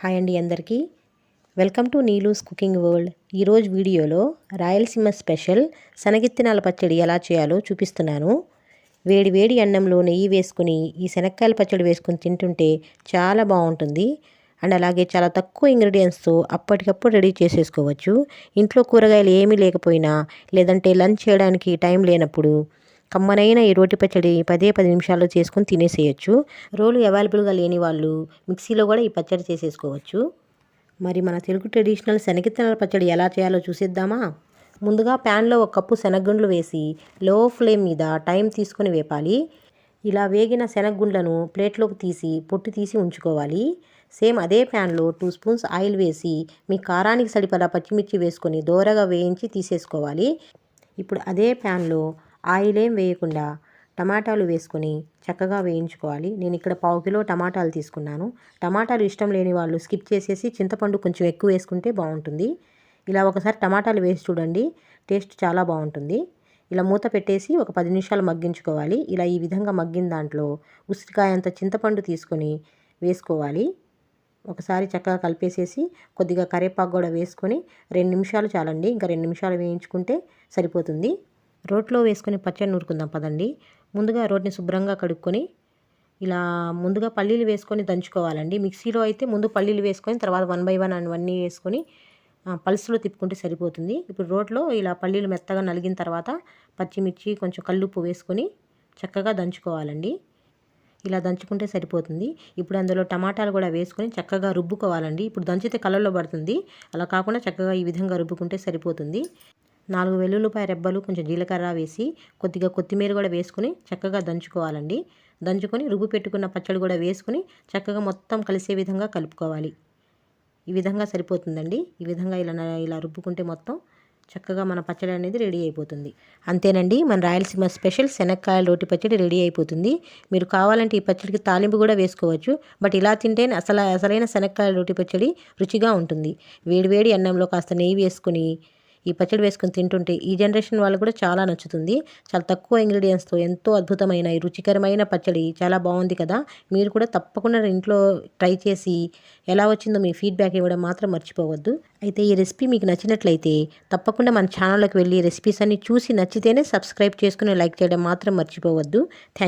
Hi అండి అందరికీ welcome to Neelu's cooking world. ఈరోజు వీడియోలో రాయలసీమ స్పెషల్ శనగిత్తనాల పచ్చడి ఎలా చేయాలో చూపిస్తున్నాను. వేడి వేడి అన్నంలో నెయ్యి వేసుకుని ఈ శనక్కాయల పచ్చడి వేసుకుని తింటుంటే చాలా బాగుంటుంది. అండ్ అలాగే చాలా తక్కువ ఇంగ్రీడియంట్స్తో అప్పటికప్పుడు రెడీ చేసేసుకోవచ్చు. ఇంట్లో కూరగాయలు ఏమీ లేకపోయినా లేదంటే లంచ్ చేయడానికి టైం లేనప్పుడు కమ్మనైన ఈ రోటి పచ్చడి 10 నిమిషాల్లో చేసుకుని తినేసేయచ్చు. రోలు అవైలబుల్గా లేని వాళ్ళు మిక్సీలో కూడా ఈ పచ్చడి చేసేసుకోవచ్చు. మరి మన తెలుగు ట్రెడిషనల్ శనగిత్తనాల పచ్చడి ఎలా చేయాలో చూసేద్దామా? ముందుగా ప్యాన్లో 1 కప్పు శనగగుండ్లు వేసి లో ఫ్లేమ్ మీద టైం తీసుకొని వేపాలి. ఇలా వేగిన శనగగుండ్లను ప్లేట్లోకి తీసి పొట్టు తీసి ఉంచుకోవాలి. సేమ్ అదే ప్యాన్లో 2 స్పూన్స్ ఆయిల్ వేసి మీ కారానికి సరిపడా పచ్చిమిర్చి వేసుకొని దోరగా వేయించి తీసేసుకోవాలి. ఇప్పుడు అదే ప్యాన్లో ఆయిల్ ఏం వేయకుండా టమాటాలు వేసుకొని చక్కగా వేయించుకోవాలి. నేను ఇక్కడ 1/2 కిలో టమాటాలు తీసుకున్నాను. టమాటాలు ఇష్టం లేని వాళ్ళు స్కిప్ చేసేసి చింతపండు కొంచెం ఎక్కువ వేసుకుంటే బాగుంటుంది. ఇలా ఒకసారి టమాటాలు వేసి చూడండి, టేస్ట్ చాలా బాగుంటుంది. ఇలా మూత పెట్టేసి ఒక 10 నిమిషాలు మగ్గించుకోవాలి. ఇలా ఈ విధంగా మగ్గిన దాంట్లో ఉసిరికాయంత చింతపండు తీసుకొని వేసుకోవాలి. ఒకసారి చక్కగా కలిపేసేసి కొద్దిగా కరివేపాకు కూడా వేసుకొని 2 నిమిషాలు చాలండి. ఇంకా 2 నిమిషాలు వేయించుకుంటే సరిపోతుంది. రోట్లో వేసుకొని పచ్చడి నూరుకుందాం పదండి. ముందుగా రోటిని శుభ్రంగా కడుక్కొని ఇలా ముందుగా పల్లీలు వేసుకొని దంచుకోవాలండి. మిక్సీలో అయితే ముందు పల్లీలు వేసుకొని తర్వాత 1 బై 1 అవన్నీ వేసుకొని పల్స్లో తిప్పుకుంటే సరిపోతుంది. ఇప్పుడు రోట్లో ఇలా పల్లీలు మెత్తగా నలిగిన తర్వాత పచ్చిమిర్చి కొంచెం కల్లుప్పు వేసుకొని చక్కగా దంచుకోవాలండి. ఇలా దంచుకుంటే సరిపోతుంది. ఇప్పుడు అందులో టమాటాలు కూడా వేసుకొని చక్కగా రుబ్బుకోవాలండి. ఇప్పుడు దంచితే కలర్లో పడుతుంది, అలా కాకుండా చక్కగా ఈ విధంగా రుబ్బుకుంటే సరిపోతుంది. 4 వెల్లుల్లిపాయ రెబ్బలు, కొంచెం జీలకర్ర వేసి కొద్దిగా కొత్తిమీర కూడా వేసుకొని చక్కగా దంచుకోవాలండి. దంచుకొని రుబ్బు పెట్టుకున్న పచ్చడి కూడా వేసుకొని చక్కగా మొత్తం కలిసే విధంగా కలుపుకోవాలి. ఈ విధంగా సరిపోతుందండి. ఈ విధంగా ఇలా రుబ్బుకుంటే మొత్తం చక్కగా మన పచ్చడి అనేది రెడీ అయిపోతుంది. అంతేనండి, మన రాయలసీమ స్పెషల్ శనక్కాయల రోటి పచ్చడి రెడీ అయిపోతుంది. మీరు కావాలంటే ఈ పచ్చడికి తాలింపు కూడా వేసుకోవచ్చు. బట్ ఇలా తింటేనే అసలైన శనక్కాయల రోటి పచ్చడి రుచిగా ఉంటుంది. వేడివేడి అన్నంలో కాస్త నెయ్యి వేసుకుని ఈ పచ్చడి వేసుకొని తింటుంటే ఈ జనరేషన్ వాళ్ళు కూడా చాలా నచ్చుతుంది. చాలా తక్కువ ఇంగ్రీడియంట్స్తో ఎంతో అద్భుతమైన ఈ రుచికరమైన పచ్చడి చాలా బాగుంది కదా. మీరు కూడా తప్పకుండా ఇంట్లో ట్రై చేసి ఎలా వచ్చిందో మీ ఫీడ్బ్యాక్ ఇవ్వడం మాత్రం మర్చిపోవద్దు. అయితే ఈ రెసిపీ మీకు నచ్చినట్లయితే తప్పకుండా మన ఛానల్లోకి వెళ్ళి రెసిపీస్ అన్ని చూసి నచ్చితేనే సబ్స్క్రైబ్ చేసుకుని లైక్ చేయడం మాత్రం మర్చిపోవద్దు. థ్యాంక్స్.